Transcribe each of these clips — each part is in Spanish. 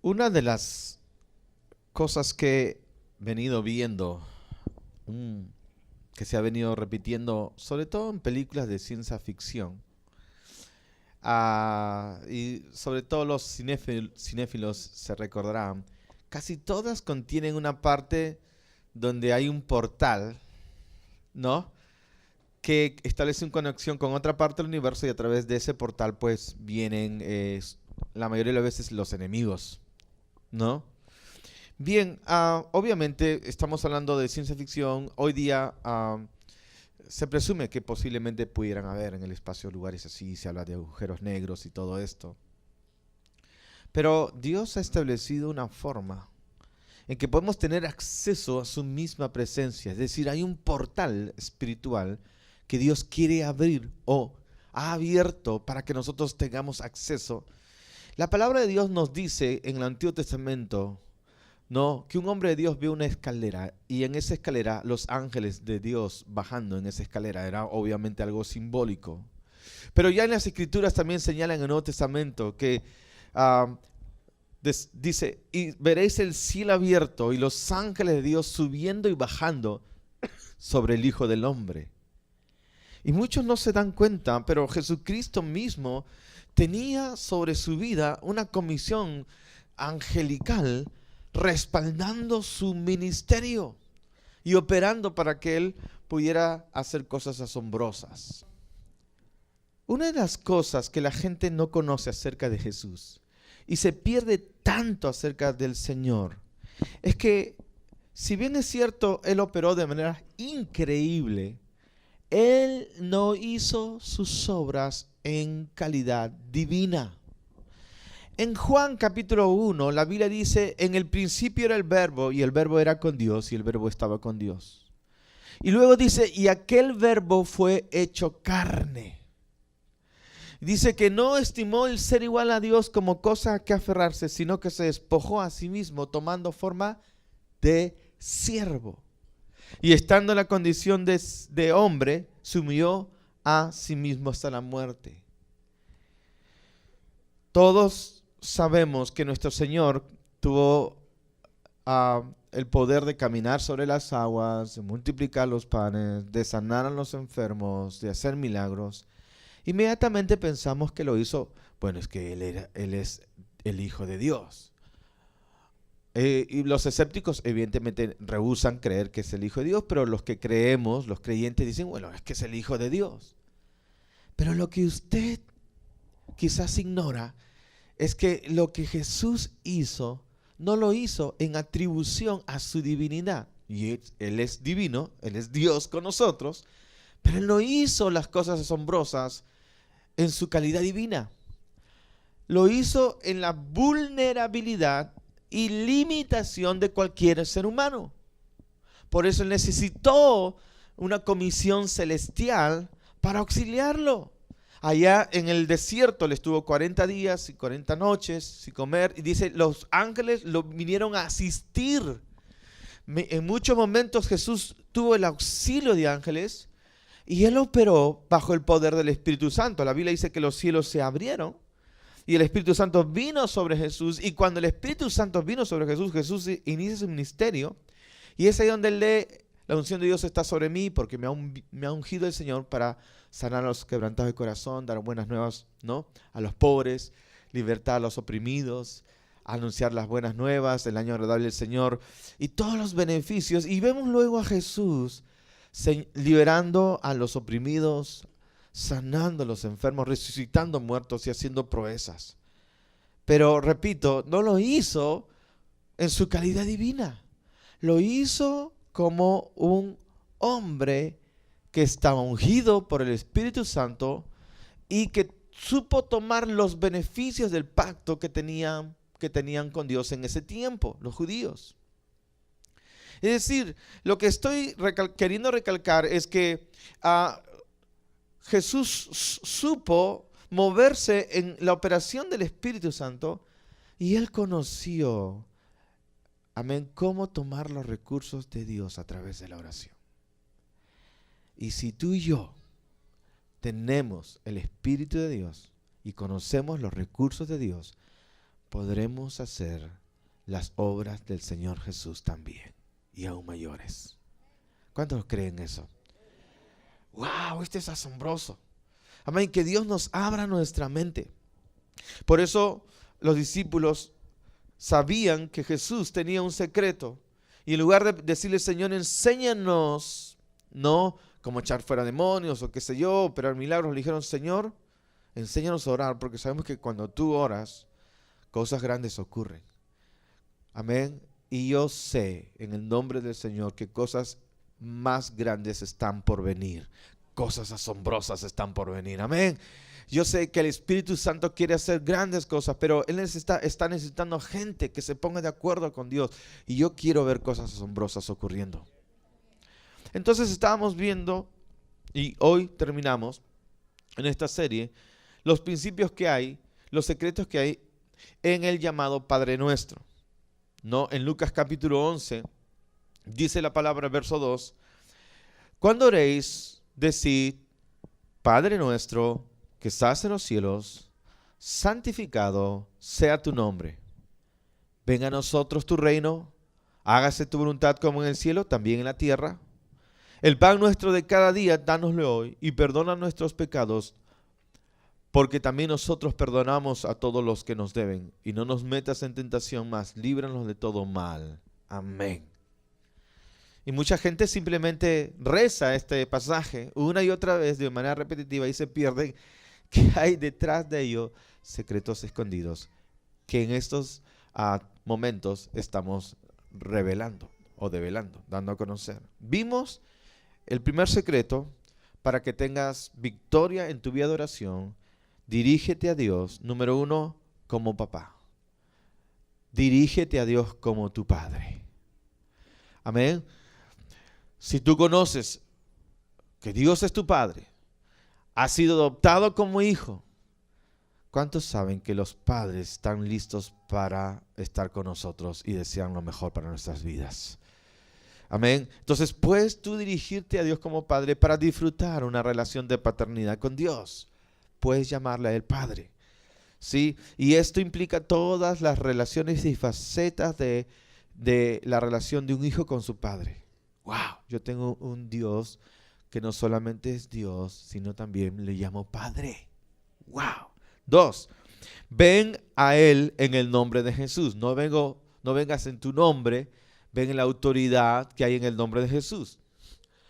Una de las cosas que he venido viendo, mm, que se ha venido repitiendo, sobre todo en películas de ciencia ficción, y sobre todo los cinéfilos se recordarán, casi todas contienen una parte donde hay un portal, ¿no? Que establece una conexión con otra parte del universo y a través de ese portal pues vienen la mayoría de las veces los enemigos, ¿no? Bien, obviamente estamos hablando de ciencia ficción. Hoy día se presume que posiblemente pudieran haber en el espacio lugares así, se habla de agujeros negros y todo esto. Pero Dios ha establecido una forma en que podemos tener acceso a su misma presencia. Es decir, hay un portal espiritual que Dios quiere abrir o ha abierto para que nosotros tengamos acceso. La palabra de Dios nos dice en el Antiguo Testamento, no, que un hombre de Dios vio una escalera y en esa escalera los ángeles de Dios bajando en esa escalera era obviamente algo simbólico. Pero ya en las escrituras también señalan en el Nuevo Testamento que ah, dice, y veréis el cielo abierto y los ángeles de Dios subiendo y bajando sobre el Hijo del Hombre. Y muchos no se dan cuenta, pero Jesucristo mismo tenía sobre su vida una comisión angelical respaldando su ministerio y operando para que él pudiera hacer cosas asombrosas. Una de las cosas que la gente no conoce acerca de Jesús y se pierde tanto acerca del Señor es que, si bien es cierto, él operó de manera increíble, él no hizo sus obras en calidad divina. En Juan capítulo 1, la Biblia dice, en el principio era el verbo y el verbo era con Dios y el verbo estaba con Dios. Y luego dice, y aquel verbo fue hecho carne. Dice que no estimó el ser igual a Dios como cosa a que aferrarse, sino que se despojó a sí mismo tomando forma de siervo. Y estando en la condición de hombre, se humilló a sí mismo hasta la muerte. Todos sabemos que nuestro Señor tuvo el poder de caminar sobre las aguas, de multiplicar los panes, de sanar a los enfermos, de hacer milagros. Inmediatamente pensamos que lo hizo, bueno, es que él es el Hijo de Dios. Y los escépticos evidentemente rehúsan creer que es el Hijo de Dios, pero los que creemos, los creyentes dicen, bueno, es que es el Hijo de Dios. Pero lo que usted quizás ignora es que lo que Jesús hizo, no lo hizo en atribución a su divinidad. Y él es divino, Él es Dios con nosotros, pero Él no hizo las cosas asombrosas en su calidad divina. Lo hizo en la vulnerabilidad y limitación de cualquier ser humano. Por eso Él necesitó una comisión celestial para auxiliarlo. Allá en el desierto le estuvo 40 días y 40 noches sin comer. Y dice, los ángeles lo vinieron a asistir. En muchos momentos Jesús tuvo el auxilio de ángeles y él operó bajo el poder del Espíritu Santo. La Biblia dice que los cielos se abrieron y el Espíritu Santo vino sobre Jesús. Y cuando el Espíritu Santo vino sobre Jesús, Jesús inicia su ministerio. Y es ahí donde él lee, la unción de Dios está sobre mí porque me ha ungido el Señor para sanar a los quebrantados de corazón, dar buenas nuevas, ¿no?, a los pobres, libertad a los oprimidos, anunciar las buenas nuevas, el año agradable del Señor y todos los beneficios. Y vemos luego a Jesús liberando a los oprimidos, sanando a los enfermos, resucitando muertos y haciendo proezas. Pero repito, no lo hizo en su calidad divina. Lo hizo como un hombre que estaba ungido por el Espíritu Santo y que supo tomar los beneficios del pacto que tenían con Dios en ese tiempo, los judíos. Es decir, lo que estoy queriendo recalcar es que Jesús supo moverse en la operación del Espíritu Santo y él conoció, amén, cómo tomar los recursos de Dios a través de la oración. Y si tú y yo tenemos el Espíritu de Dios y conocemos los recursos de Dios, podremos hacer las obras del Señor Jesús también, y aún mayores. ¿Cuántos creen eso? ¡Wow! Esto es asombroso. Amén, que Dios nos abra nuestra mente. Por eso los discípulos sabían que Jesús tenía un secreto. Y en lugar de decirle, Señor, enséñanos, no como echar fuera demonios o qué sé yo, operar milagros, le dijeron, Señor, enséñanos a orar, porque sabemos que cuando tú oras, cosas grandes ocurren. Amén. Y yo sé, en el nombre del Señor, que cosas más grandes están por venir. Cosas asombrosas están por venir. Amén. Yo sé que el Espíritu Santo quiere hacer grandes cosas, pero Él está necesitando gente que se ponga de acuerdo con Dios. Y yo quiero ver cosas asombrosas ocurriendo. Entonces estábamos viendo, y hoy terminamos en esta serie, los principios que hay, los secretos que hay en el llamado Padre Nuestro. ¿No? En Lucas capítulo 11, dice la palabra, verso 2, cuando oréis, decid, Padre nuestro que estás en los cielos, santificado sea tu nombre. Venga a nosotros tu reino, hágase tu voluntad como en el cielo, también en la tierra. El pan nuestro de cada día, dánoslo hoy, y perdona nuestros pecados, porque también nosotros perdonamos a todos los que nos deben. Y no nos metas en tentación, mas líbranos de todo mal. Amén. Y mucha gente simplemente reza este pasaje una y otra vez de manera repetitiva y se pierde que hay detrás de ello secretos escondidos que en estos momentos estamos revelando o develando, dando a conocer. Vimos el primer secreto para que tengas victoria en tu vida de oración. Dirígete a Dios, número 1, como papá. Dirígete a Dios como tu Padre. Amén. Si tú conoces que Dios es tu Padre, has sido adoptado como hijo, ¿cuántos saben que los padres están listos para estar con nosotros y desean lo mejor para nuestras vidas? Amén. Entonces puedes tú dirigirte a Dios como Padre para disfrutar una relación de paternidad con Dios. Puedes llamarle a Él Padre, ¿sí? Y esto implica todas las relaciones y facetas de la relación de un hijo con su padre. ¡Wow! Yo tengo un Dios que no solamente es Dios, sino también le llamo Padre. ¡Wow! 2. Ven a Él en el nombre de Jesús. No vengas en tu nombre, ven en la autoridad que hay en el nombre de Jesús.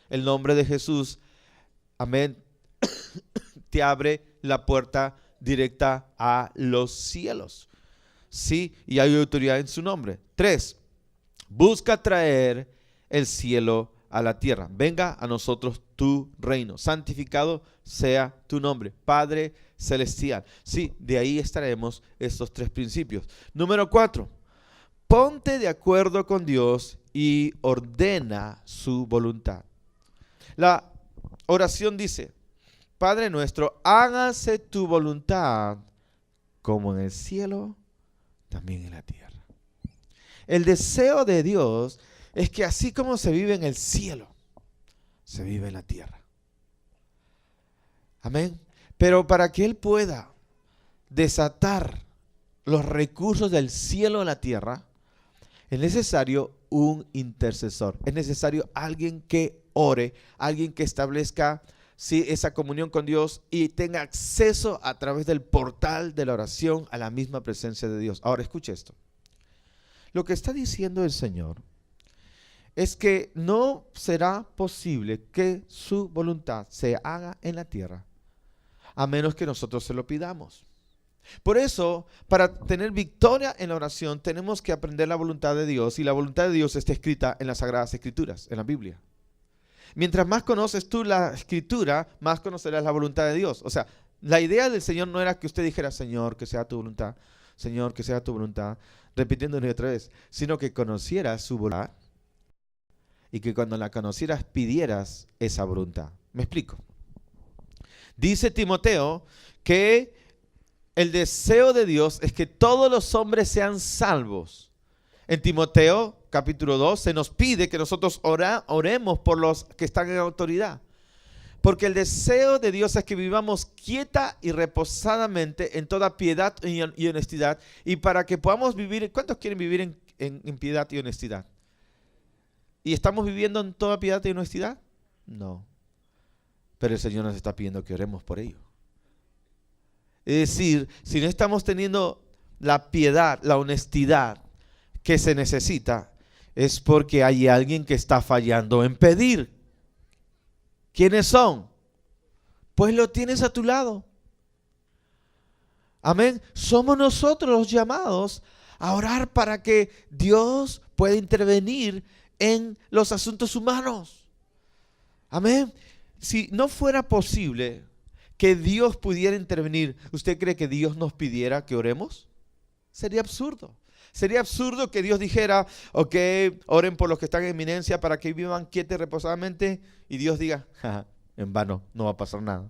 El nombre de Jesús, amén, te abre la puerta directa a los cielos. Sí, y hay autoridad en su nombre. 3. Busca traer el cielo a la tierra. Venga a nosotros tu reino. Santificado sea tu nombre, Padre celestial. Sí, de ahí extraemos estos 3 principios. Número 4. Ponte de acuerdo con Dios y ordena su voluntad. La oración dice, Padre nuestro, hágase tu voluntad como en el cielo, también en la tierra. El deseo de Dios es que así como se vive en el cielo, se vive en la tierra. Amén. Pero para que Él pueda desatar los recursos del cielo en la tierra, es necesario un intercesor. Es necesario alguien que ore, alguien que establezca esa comunión con Dios y tenga acceso a través del portal de la oración a la misma presencia de Dios. Ahora escuche esto. Lo que está diciendo el Señor es que no será posible que su voluntad se haga en la tierra a menos que nosotros se lo pidamos. Por eso, para tener victoria en la oración, tenemos que aprender la voluntad de Dios, y la voluntad de Dios está escrita en las Sagradas Escrituras, en la Biblia. Mientras más conoces tú la Escritura, más conocerás la voluntad de Dios. O sea, la idea del Señor no era que usted dijera, Señor, que sea tu voluntad, Señor, que sea tu voluntad, repitiéndolo otra vez, sino que conocieras su voluntad y que cuando la conocieras pidieras esa voluntad. ¿Me explico? Dice Timoteo que el deseo de Dios es que todos los hombres sean salvos. En Timoteo capítulo 2 se nos pide que nosotros oremos por los que están en autoridad. Porque el deseo de Dios es que vivamos quieta y reposadamente en toda piedad y honestidad. Y para que podamos vivir, ¿cuántos quieren vivir en piedad y honestidad? ¿Y estamos viviendo en toda piedad y honestidad? No. Pero el Señor nos está pidiendo que oremos por ello. Es decir, si no estamos teniendo la piedad, la honestidad que se necesita, es porque hay alguien que está fallando en pedir. ¿Quiénes son? Pues lo tienes a tu lado. Amén. Somos nosotros los llamados a orar para que Dios pueda intervenir en los asuntos humanos. Amén. Si no fuera posible que Dios pudiera intervenir, ¿usted cree que Dios nos pidiera que oremos? Sería absurdo. Sería absurdo que Dios dijera, ok, oren por los que están en eminencia para que vivan quietos y reposadamente, y Dios diga, jaja, en vano, no va a pasar nada.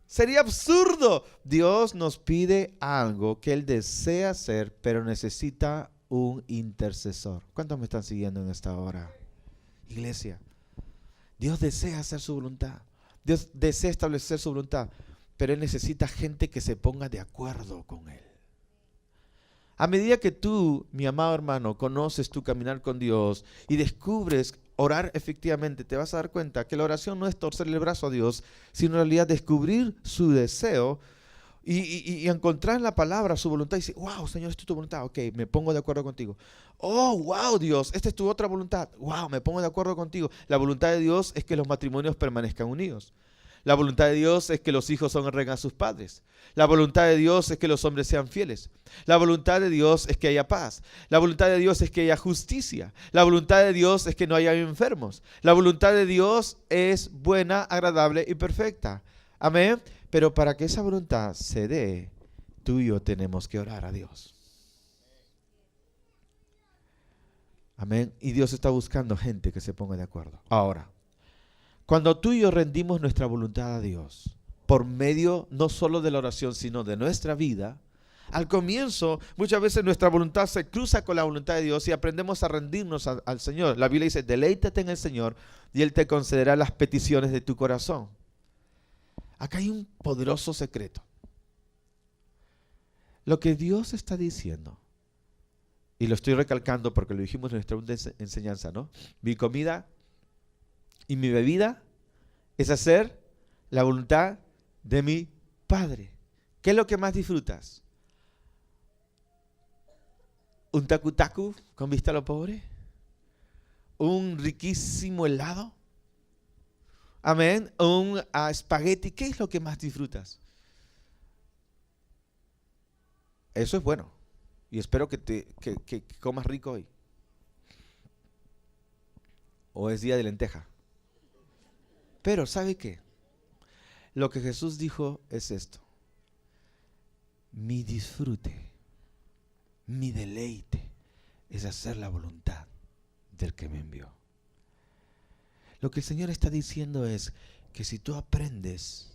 Sería absurdo. Dios nos pide algo que Él desea hacer, pero necesita un intercesor. ¿Cuántos me están siguiendo en esta hora? Iglesia, Dios desea hacer su voluntad. Dios desea establecer su voluntad, pero Él necesita gente que se ponga de acuerdo con Él. A medida que tú, mi amado hermano, conoces tu caminar con Dios y descubres orar efectivamente, te vas a dar cuenta que la oración no es torcer el brazo a Dios, sino en realidad descubrir su deseo y encontrar en la palabra su voluntad y decir, wow, Señor, esta es tu voluntad, ok, me pongo de acuerdo contigo. Oh, wow, Dios, esta es tu otra voluntad, wow, me pongo de acuerdo contigo. La voluntad de Dios es que los matrimonios permanezcan unidos. La voluntad de Dios es que los hijos honren a sus padres. La voluntad de Dios es que los hombres sean fieles. La voluntad de Dios es que haya paz. La voluntad de Dios es que haya justicia. La voluntad de Dios es que no haya enfermos. La voluntad de Dios es buena, agradable y perfecta. Amén. Pero para que esa voluntad se dé, tú y yo tenemos que orar a Dios. Amén. Y Dios está buscando gente que se ponga de acuerdo. Ahora, cuando tú y yo rendimos nuestra voluntad a Dios, por medio no solo de la oración, sino de nuestra vida, al comienzo muchas veces nuestra voluntad se cruza con la voluntad de Dios y aprendemos a rendirnos al Señor. La Biblia dice, deleítate en el Señor y Él te concederá las peticiones de tu corazón. Acá hay un poderoso secreto. Lo que Dios está diciendo, y lo estoy recalcando porque lo dijimos en nuestra enseñanza, ¿no? Mi comida y mi bebida es hacer la voluntad de mi Padre. ¿Qué es lo que más disfrutas? ¿Un tacu-tacu con vista a lo pobre? ¿Un riquísimo helado? Amén. ¿Un espagueti? ¿Qué es lo que más disfrutas? Eso es bueno. Y espero que comas rico hoy. ¿O es día de lenteja? Pero ¿sabe qué? Lo que Jesús dijo es esto. Mi disfrute, mi deleite es hacer la voluntad del que me envió. Lo que el Señor está diciendo es que si tú aprendes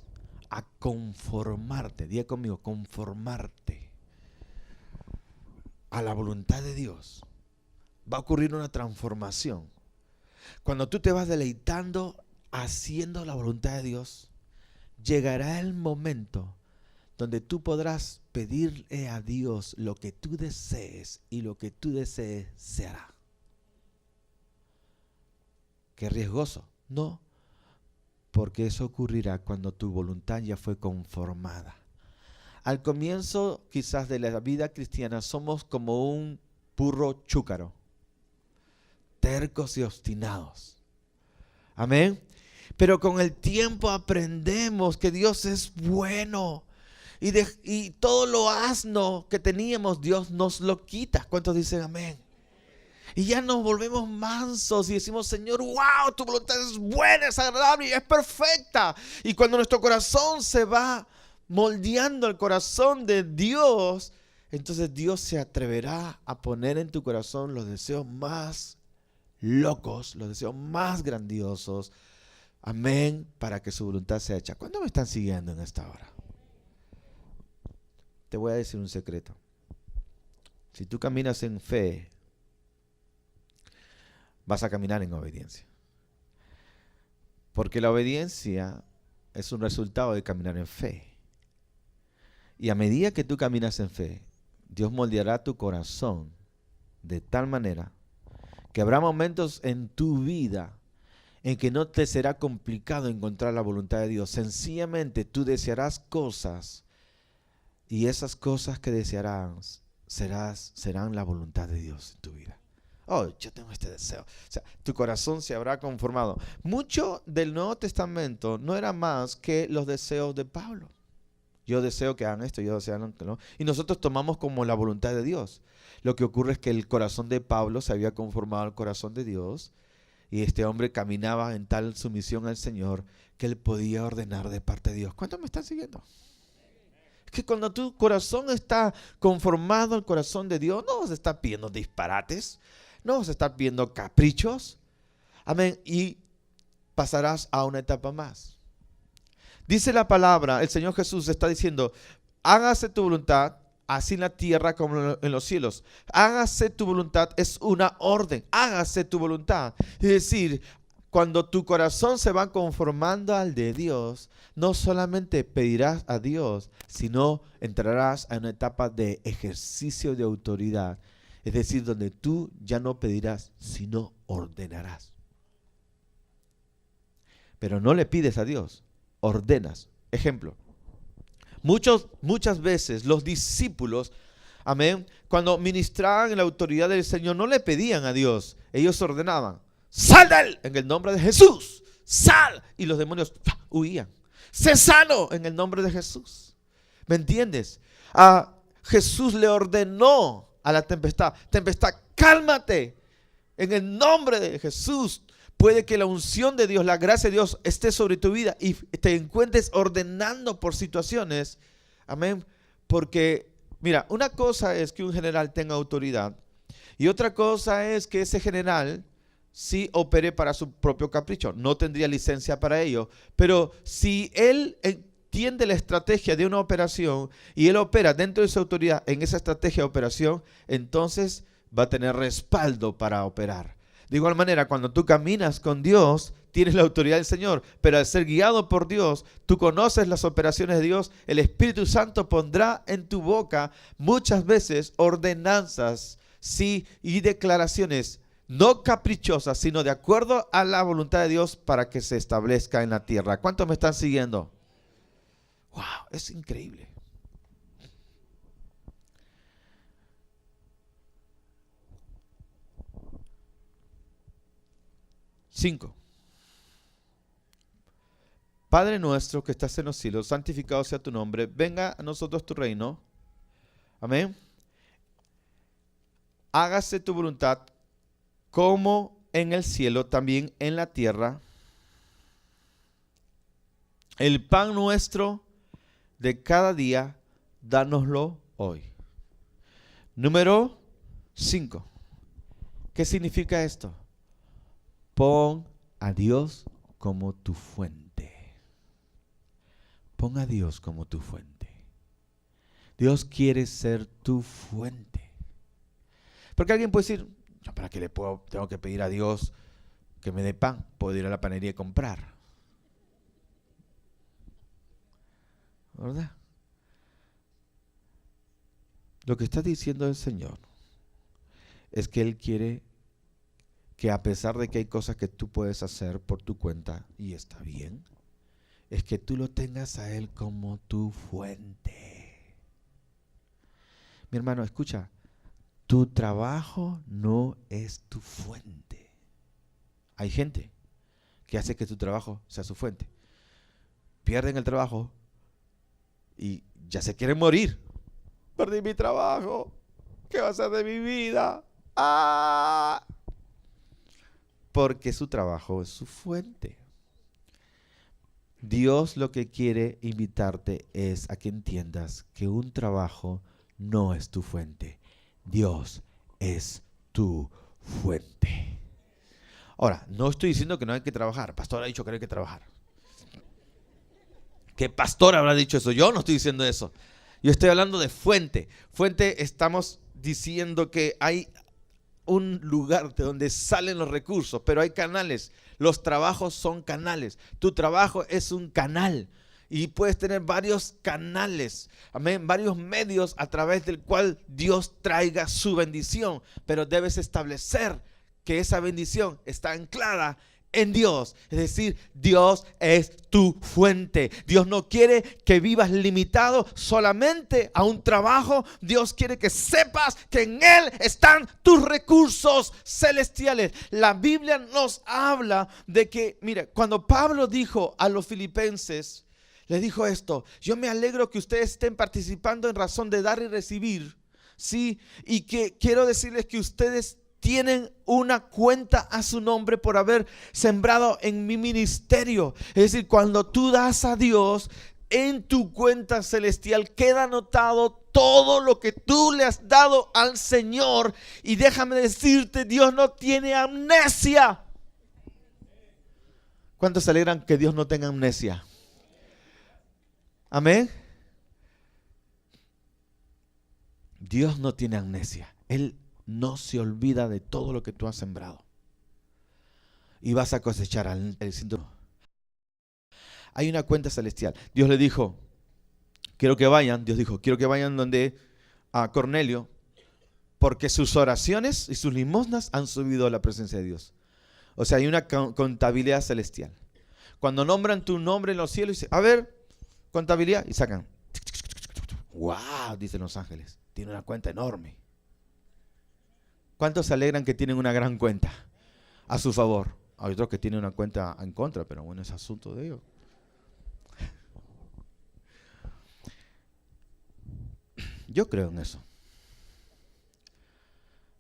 a conformarte, diga conmigo, conformarte a la voluntad de Dios, va a ocurrir una transformación. Cuando tú te vas deleitando haciendo la voluntad de Dios, llegará el momento donde tú podrás pedirle a Dios lo que tú desees y lo que tú desees se hará. ¿Qué riesgoso? No, porque eso ocurrirá cuando tu voluntad ya fue conformada. Al comienzo quizás de la vida cristiana somos como un burro chúcaro, tercos y obstinados. Amén. Pero con el tiempo aprendemos que Dios es bueno y todo lo asno que teníamos Dios nos lo quita. ¿Cuántos dicen amén? Y ya nos volvemos mansos y decimos, Señor, wow, tu voluntad es buena, es agradable y es perfecta. Y cuando nuestro corazón se va moldeando al corazón de Dios, entonces Dios se atreverá a poner en tu corazón los deseos más locos, los deseos más grandiosos. Amén, para que su voluntad sea hecha. ¿Cuántos me están siguiendo en esta hora? Te voy a decir un secreto. Si tú caminas en fe, vas a caminar en obediencia. Porque la obediencia es un resultado de caminar en fe. Y a medida que tú caminas en fe, Dios moldeará tu corazón de tal manera que habrá momentos en tu vida en que no te será complicado encontrar la voluntad de Dios. Sencillamente tú desearás cosas y esas cosas que desearás serán la voluntad de Dios en tu vida. Oh, yo tengo este deseo. O sea, tu corazón se habrá conformado. Mucho del Nuevo Testamento no era más que los deseos de Pablo. Yo deseo que hagan esto, yo deseo que no. Y nosotros tomamos como la voluntad de Dios. Lo que ocurre es que el corazón de Pablo se había conformado al corazón de Dios y este hombre caminaba en tal sumisión al Señor que él podía ordenar de parte de Dios. ¿Cuántos me están siguiendo? Es que cuando tu corazón está conformado al corazón de Dios, no vas a estar pidiendo disparates, no vas a estar pidiendo caprichos. Amén. Y pasarás a una etapa más. Dice la palabra, el Señor Jesús está diciendo, hágase tu voluntad, así en la tierra como en los cielos. Hágase tu voluntad es una orden, hágase tu voluntad. Es decir, cuando tu corazón se va conformando al de Dios, no solamente pedirás a Dios, sino entrarás a una etapa de ejercicio de autoridad. Es decir, donde tú ya no pedirás, sino ordenarás. Pero no le pides a Dios. Ordenas. Ejemplo, muchas veces los discípulos, amén, cuando ministraban en la autoridad del Señor, no le pedían a Dios, ellos ordenaban, sal de él en el nombre de Jesús, sal, y los demonios huían. Sé sano en el nombre de Jesús. ¿Me entiendes? A Jesús le ordenó a la tempestad, cálmate en el nombre de Jesús. Puede que la unción de Dios, la gracia de Dios esté sobre tu vida y te encuentres ordenando por situaciones. Amén. Porque, mira, una cosa es que un general tenga autoridad y otra cosa es que ese general sí opere para su propio capricho. No tendría licencia para ello. Pero si él entiende la estrategia de una operación y él opera dentro de su autoridad en esa estrategia de operación, entonces va a tener respaldo para operar. De igual manera, cuando tú caminas con Dios, tienes la autoridad del Señor, pero al ser guiado por Dios, tú conoces las operaciones de Dios, el Espíritu Santo pondrá en tu boca muchas veces ordenanzas, sí, y declaraciones, no caprichosas, sino de acuerdo a la voluntad de Dios para que se establezca en la tierra. ¿Cuántos me están siguiendo? ¡Wow! Es increíble. Cinco. Padre nuestro que estás en los cielos, santificado sea tu nombre, venga a nosotros tu reino. Amén. Hágase tu voluntad como en el cielo, también en la tierra. El pan nuestro de cada día, dánoslo hoy. Número 5. ¿Qué significa esto? Pon a Dios como tu fuente. Pon a Dios como tu fuente. Dios quiere ser tu fuente. Porque alguien puede decir, ¿para qué tengo que pedir a Dios que me dé pan? Puedo ir a la panadería y comprar. ¿Verdad? Lo que está diciendo el Señor es que Él quiere que a pesar de que hay cosas que tú puedes hacer por tu cuenta, y está bien, es que tú lo tengas a Él como tu fuente. Mi hermano, escucha, tu trabajo no es tu fuente. Hay gente que hace que tu trabajo sea su fuente. Pierden el trabajo y ya se quieren morir. Perdí mi trabajo. ¿Qué va a ser de mi vida? ¡Ah! Porque su trabajo es su fuente. Dios lo que quiere invitarte es a que entiendas que un trabajo no es tu fuente. Dios es tu fuente. Ahora, no estoy diciendo que no hay que trabajar. El pastor ha dicho que no hay que trabajar. ¿Qué pastor habrá dicho eso? Yo no estoy diciendo eso. Yo estoy hablando de fuente. Fuente, estamos diciendo que hay un lugar de donde salen los recursos, pero hay canales. Los trabajos son canales. Tu trabajo es un canal. Y puedes tener varios canales, amén, varios medios a través del cual Dios traiga su bendición. Pero debes establecer que esa bendición está anclada en Dios. Es decir, Dios es tu fuente. Dios no quiere que vivas limitado solamente a un trabajo. Dios quiere que sepas que en Él están tus recursos celestiales. La Biblia nos habla de que, mira, cuando Pablo dijo a los filipenses, les dijo esto: yo me alegro que ustedes estén participando en razón de dar y recibir, ¿sí? Y que quiero decirles que ustedes tienen una cuenta a su nombre por haber sembrado en mi ministerio. Es decir, cuando tú das a Dios, en tu cuenta celestial queda anotado todo lo que tú le has dado al Señor. Y déjame decirte, Dios no tiene amnesia. ¿Cuántos se alegran que Dios no tenga amnesia? Amén. Dios no tiene amnesia. Él no se olvida de todo lo que tú has sembrado. Y vas a cosechar el síntoma. Hay una cuenta celestial. Dios le dijo, quiero que vayan. Dios dijo, quiero que vayan donde a Cornelio, porque sus oraciones y sus limosnas han subido a la presencia de Dios. O sea, hay una contabilidad celestial. Cuando nombran tu nombre en los cielos, dicen, a ver, contabilidad, y sacan. ¡Wow! Dicen los ángeles. Tiene una cuenta enorme. ¿Cuántos se alegran que tienen una gran cuenta a su favor? Hay otros que tienen una cuenta en contra, pero bueno, es asunto de ellos. Yo creo en eso.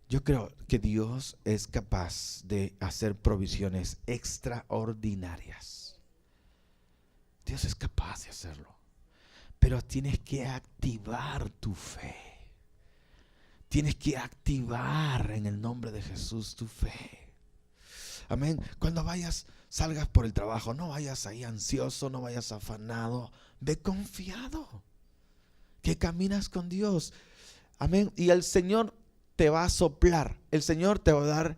Yo creo que Dios es capaz de hacer provisiones extraordinarias. Dios es capaz de hacerlo. Pero tienes que activar tu fe. Tienes que activar en el nombre de Jesús tu fe. Amén. Cuando salgas por el trabajo, no vayas ahí ansioso, no vayas afanado. Ve confiado que caminas con Dios. Amén. Y el Señor te va a soplar. El Señor te va a dar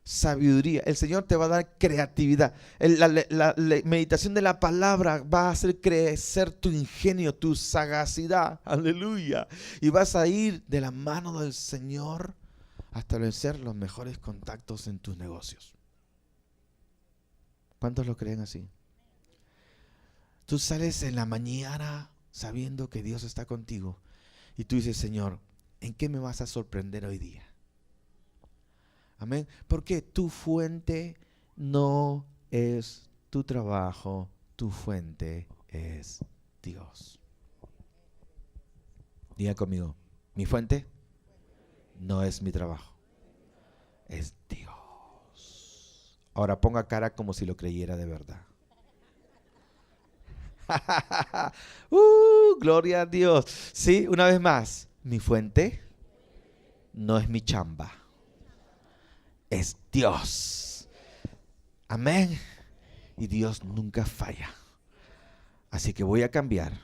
sabiduría. El Señor te va a dar creatividad. La meditación de la palabra va a hacer crecer tu ingenio, tu sagacidad. Aleluya. Y vas a ir de la mano del Señor a establecer los mejores contactos en tus negocios. ¿Cuántos lo creen así? Tú sales en la mañana sabiendo que Dios está contigo y tú dices, Señor, ¿en qué me vas a sorprender hoy día? Amén. Porque tu fuente no es tu trabajo, tu fuente es Dios. Diga conmigo, mi fuente no es mi trabajo, es Dios. Ahora ponga cara como si lo creyera de verdad. Gloria a Dios. Sí, una vez más, mi fuente no es mi chamba, es Dios. Amén. Y Dios nunca falla. Así que voy a cambiar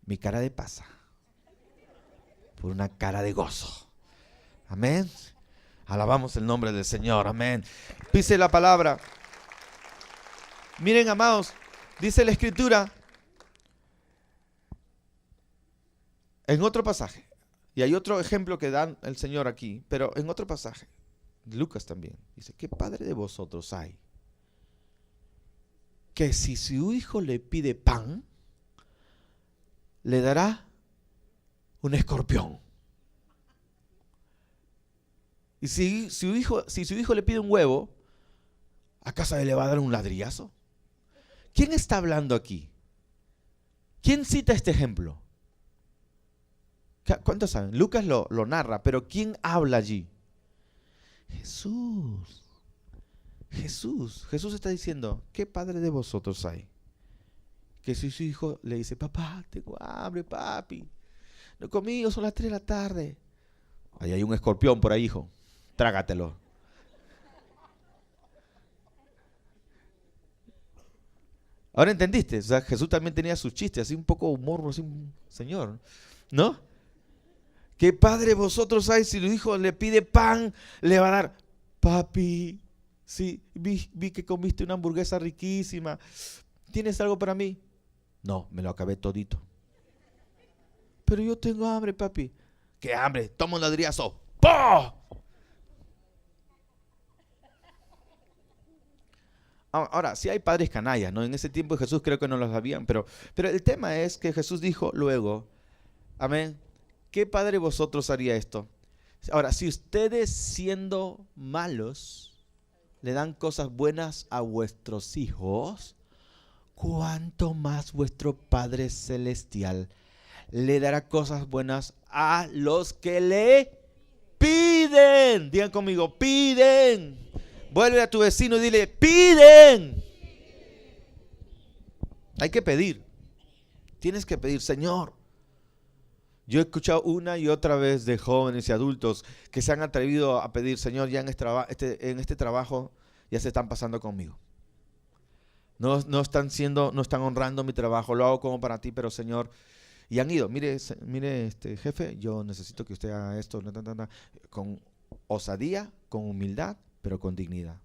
mi cara de pasa por una cara de gozo. Amén. Alabamos el nombre del Señor. Amén. Dice la palabra. Miren, amados, dice la Escritura en otro pasaje, y hay otro ejemplo que da el Señor aquí, pero en otro pasaje, Lucas también, dice, ¿qué padre de vosotros hay que si su hijo le pide pan, le dará un escorpión? Y si su hijo le pide un huevo, ¿acaso le va a dar un ladrillazo? ¿Quién está hablando aquí? ¿Quién cita este ejemplo? ¿Cuántos saben? Lucas lo narra, pero ¿quién habla allí? Jesús. Jesús está diciendo, ¿qué padre de vosotros hay que si su hijo le dice, papá, tengo hambre, papi, no he comido, son las 3 de la tarde? Ahí hay un escorpión por ahí, hijo, trágatelo. Ahora entendiste, o sea, Jesús también tenía sus chistes, así un poco humor, así, Señor, ¿no? ¿Qué padre vosotros hay si el hijo le pide pan, le va a dar? Papi, sí, vi que comiste una hamburguesa riquísima. ¿Tienes algo para mí? No, me lo acabé todito. Pero yo tengo hambre, papi. ¿Qué hambre? Toma un ladrillazo. ¡Pah! Ahora, sí hay padres canallas, ¿no? En ese tiempo Jesús creo que no lo sabían, pero el tema es que Jesús dijo luego, amén, ¿qué padre vosotros haría esto? Ahora, si ustedes siendo malos le dan cosas buenas a vuestros hijos, ¿cuánto más vuestro Padre Celestial le dará cosas buenas a los que le piden? Digan conmigo, piden. Vuelve a tu vecino y dile, piden. Hay que pedir. Tienes que pedir, Señor. Yo he escuchado una y otra vez de jóvenes y adultos que se han atrevido a pedir, Señor, ya en este trabajo ya se están pasando conmigo. No están honrando mi trabajo, lo hago como para ti, pero Señor, y han ido, mire, jefe, yo necesito que usted haga esto, con osadía, con humildad, pero con dignidad.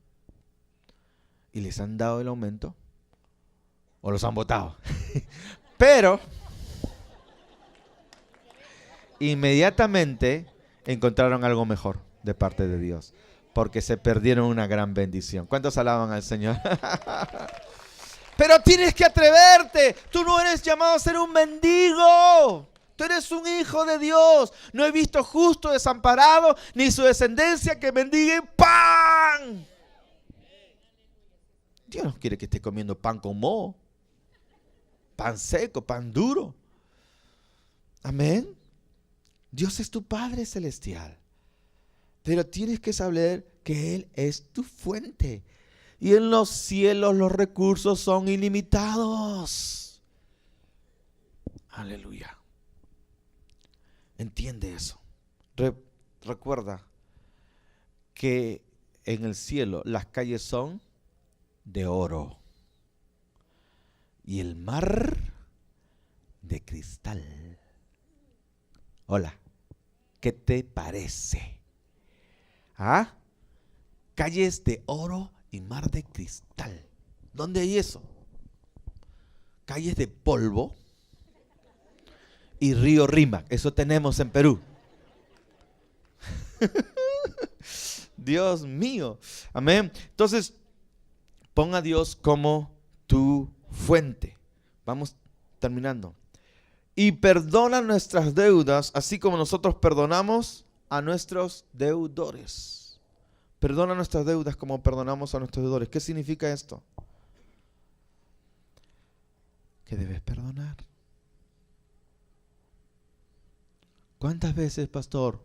Y les han dado el aumento o los han votado. Pero inmediatamente encontraron algo mejor de parte de Dios, porque se perdieron una gran bendición. ¿Cuántos alaban al Señor? Pero tienes que atreverte. Tú no eres llamado a ser un mendigo. Tú eres un hijo de Dios. No he visto justo desamparado, ni su descendencia que mendigue pan. Dios no quiere que estés comiendo pan con moho, pan seco, pan duro. Amén. Dios es tu Padre Celestial. Pero tienes que saber que Él es tu fuente. Y en los cielos los recursos son ilimitados. Aleluya. Entiende eso. Recuerda que en el cielo las calles son de oro y el mar de cristal. Hola, ¿qué te parece? ¿Ah? Calles de oro y mar de cristal. ¿Dónde hay eso? Calles de polvo y río Rímac. Eso tenemos en Perú. Dios mío. Amén. Entonces, pon a Dios como tu fuente. Vamos terminando. Y perdona nuestras deudas, así como nosotros perdonamos a nuestros deudores. Perdona nuestras deudas como perdonamos a nuestros deudores. ¿Qué significa esto? Que debes perdonar. ¿Cuántas veces, pastor?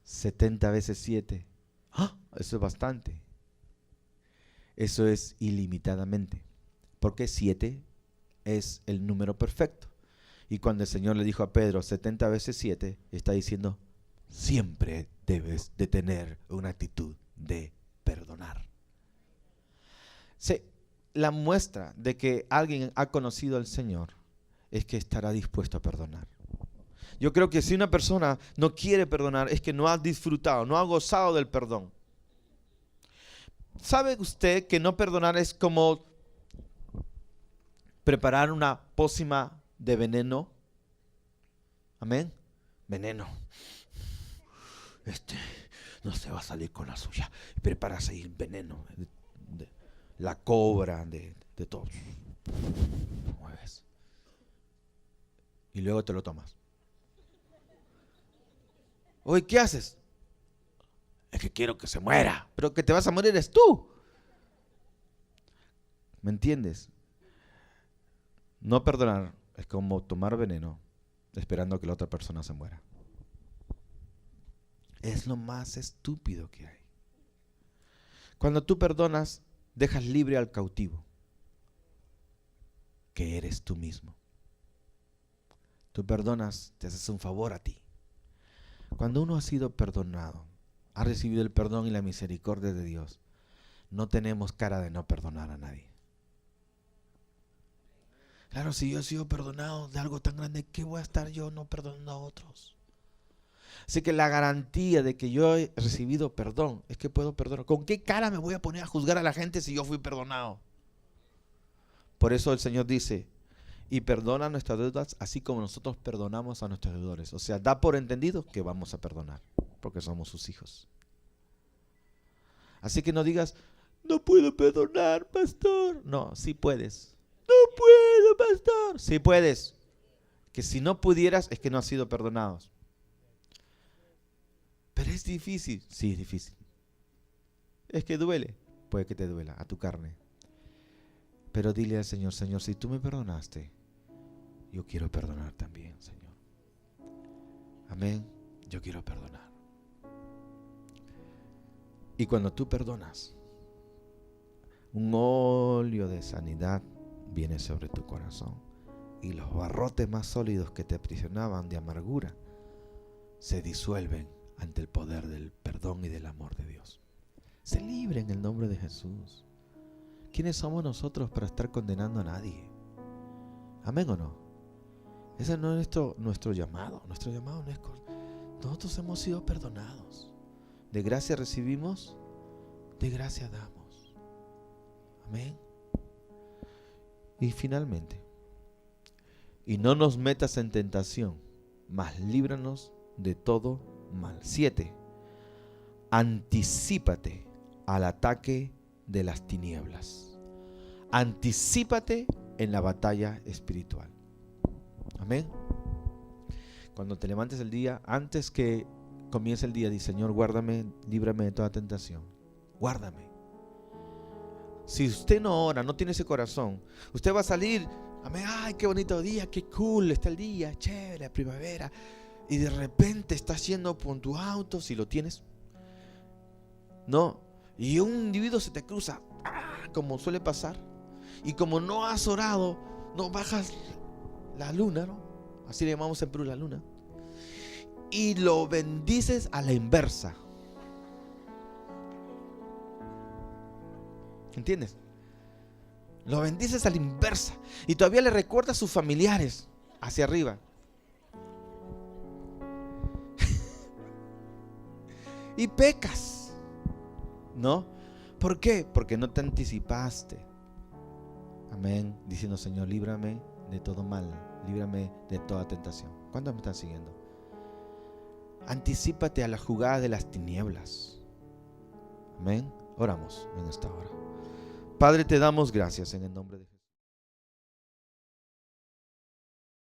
70 veces 7. ¡Ah! Eso es bastante. Eso es ilimitadamente. Porque 7 es el número perfecto. Y cuando el Señor le dijo a Pedro 70 veces 7, está diciendo, siempre debes de tener una actitud de perdonar. Sí, la muestra de que alguien ha conocido al Señor es que estará dispuesto a perdonar. Yo creo que si una persona no quiere perdonar es que no ha disfrutado, no ha gozado del perdón. ¿Sabe usted que no perdonar es como preparar una pócima de veneno? Amén. Veneno. No se va a salir con la suya. Preparas ahí veneno. La cobra, de todo. Mueves. Y luego te lo tomas. Oye, ¿qué haces? Es que quiero que se muera. Pero que te vas a morir eres tú. ¿Me entiendes? No perdonar es como tomar veneno esperando que la otra persona se muera. Es lo más estúpido que hay. Cuando tú perdonas, dejas libre al cautivo, que eres tú mismo. Tú perdonas, te haces un favor a ti. Cuando uno ha sido perdonado, ha recibido el perdón y la misericordia de Dios, no tenemos cara de no perdonar a nadie. Claro, si yo he sido perdonado de algo tan grande, ¿qué voy a estar yo no perdonando a otros? Así que la garantía de que yo he recibido perdón es que puedo perdonar. ¿Con qué cara me voy a poner a juzgar a la gente si yo fui perdonado? Por eso el Señor dice, y perdona nuestras deudas así como nosotros perdonamos a nuestros deudores. O sea, da por entendido que vamos a perdonar, porque somos sus hijos. Así que no digas, no puedo perdonar, pastor. No, sí puedes. No puedo, pastor. Sí puedes. Que si no pudieras es que no has sido perdonados. Pero es difícil. Sí, es difícil. Es que duele. Puede que te duela a tu carne. Pero dile al Señor, Señor, si tú me perdonaste, yo quiero perdonar también, Señor. Amén. Yo quiero perdonar. Y cuando tú perdonas, un óleo de sanidad viene sobre tu corazón. Y los barrotes más sólidos que te aprisionaban de amargura se disuelven ante el poder del perdón y del amor de Dios. Sé libre en el nombre de Jesús. ¿Quiénes somos nosotros para estar condenando a nadie? ¿Amén o no? Ese no es nuestro llamado. Nuestro llamado no es... Nosotros hemos sido perdonados. De gracia recibimos, de gracia damos. Amén. Y finalmente, y no nos metas en tentación, mas líbranos de todo mal. 7. Anticípate al ataque de las tinieblas. Anticípate en la batalla espiritual. Amén. Cuando te levantes el día, antes que comience el día, di, Señor, guárdame, líbrame de toda tentación. Guárdame. Si usted no ora, no tiene ese corazón, usted va a salir, amén, ay, qué bonito día, qué cool está el día, chévere, primavera, y de repente estás yendo por tu auto, si lo tienes, no, y un individuo se te cruza, como suele pasar, y como no has orado, no bajas la luna, ¿no? Así le llamamos en Perú la luna, y lo bendices a la inversa. ¿Entiendes? Lo bendices a la inversa. Y todavía le recuerda a sus familiares hacia arriba. Y pecas. ¿No? ¿Por qué? Porque no te anticipaste. Amén. Diciendo, Señor, líbrame de todo mal. Líbrame de toda tentación. ¿Cuántos me están siguiendo? Anticípate a la jugada de las tinieblas. Amén. Oramos en esta hora. Padre, te damos gracias en el nombre de Jesús.